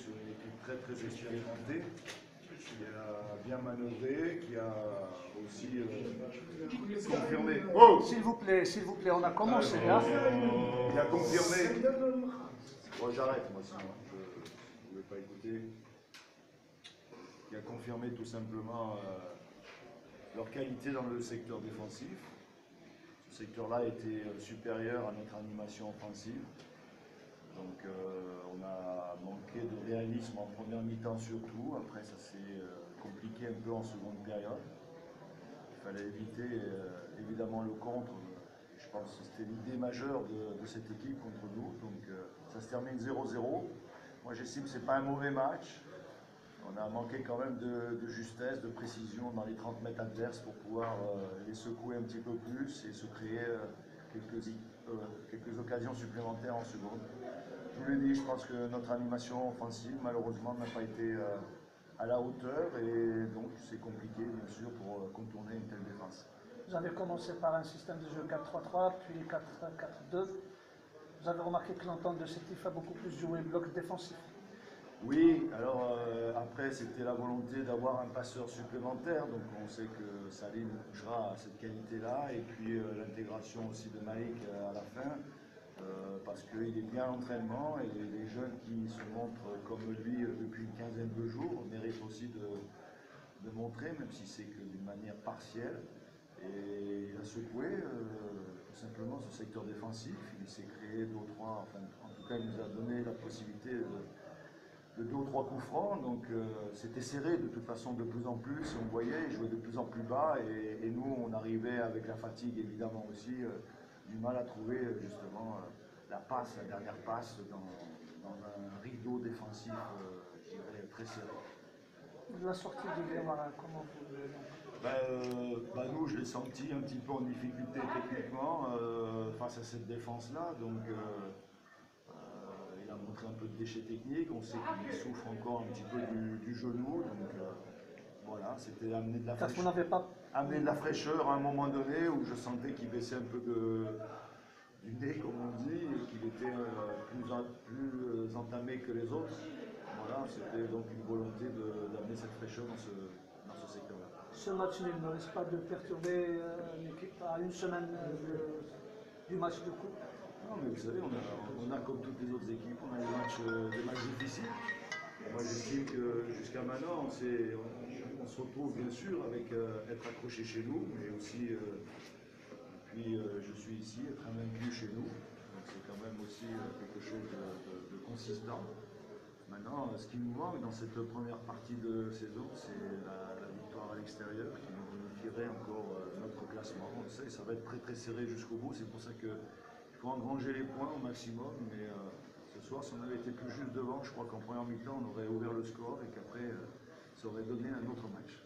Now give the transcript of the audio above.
sur une équipe très très expérimentée, qui a bien manœuvré, qui a aussi confirmé. Oh, s'il vous plaît, on a commencé là. Il a confirmé. Bon, j'arrête moi sinon, je ne voulais pas écouter. Il a confirmé tout simplement leur qualité dans le secteur défensif. Ce secteur-là était supérieur à notre animation offensive. Donc on a manqué de réalisme en première mi-temps surtout. Après ça s'est compliqué un peu en seconde période. Il fallait éviter évidemment le contre. Je pense que c'était l'idée majeure de cette équipe contre nous. Donc ça se termine 0-0. Moi j'estime que ce n'est pas un mauvais match. On a manqué quand même de justesse, de précision dans les 30 mètres adverses pour pouvoir les secouer un petit peu plus et se créer quelques occasions supplémentaires en seconde. Je vous l'ai dit, je pense que notre animation offensive, malheureusement, n'a pas été à la hauteur et donc c'est compliqué, bien sûr, pour contourner une telle défense. Vous avez commencé par un système de jeu 4-3-3, puis 4-4-2. Vous avez remarqué que l'entente de cette équipe a beaucoup plus joué bloc défensif. Oui, alors après c'était la volonté d'avoir un passeur supplémentaire, donc on sait que Salim jouera à cette qualité-là, et puis l'intégration aussi de Malik à la fin, parce qu'il est bien à l'entraînement, et les jeunes qui se montrent comme lui depuis une quinzaine de jours méritent aussi de montrer, même si c'est que d'une manière partielle. Et il a secoué tout simplement ce secteur défensif, il s'est créé deux ou trois, enfin en tout cas il nous a donné la possibilité de 2 ou 3 coups francs, donc c'était serré de toute façon de plus en plus, on voyait, il jouait de plus en plus bas, et nous on arrivait avec la fatigue évidemment aussi, du mal à trouver justement la passe, la dernière passe dans un rideau défensif, je dirais, très serré. La sortie de Guevara, comment vous le Nous, je l'ai senti un petit peu en difficulté techniquement face à cette défense-là, donc il a montré un peu de déchet technique, on sait qu'il souffre encore un petit peu du genou, donc voilà, c'était amener de la fraîcheur à un moment donné où je sentais qu'il baissait un peu du nez, comme on dit, et qu'il était plus entamé que les autres. Voilà, c'était donc une volonté d'amener cette fraîcheur dans ce secteur-là. Ce match nul ne risque pas de perturber l'équipe à une semaine du match de coupe? Non, mais vous savez, on a comme toutes les autres équipes, on a des matchs difficiles. Moi, j'estime que jusqu'à maintenant, on se retrouve bien sûr avec être accroché chez nous, mais aussi, je suis ici, être invaincu chez nous. Donc c'est quand même aussi quelque chose de consistant. Maintenant, ce qui nous manque dans cette première partie de saison, c'est la victoire à l'extérieur qui nous bonifierait encore notre classement. On le sait, ça va être très très serré jusqu'au bout, c'est pour ça qu'il faut engranger les points au maximum, mais ce soir, si on avait été plus juste devant, je crois qu'en première mi-temps, on aurait ouvert le score et qu'après, ça aurait donné un autre match.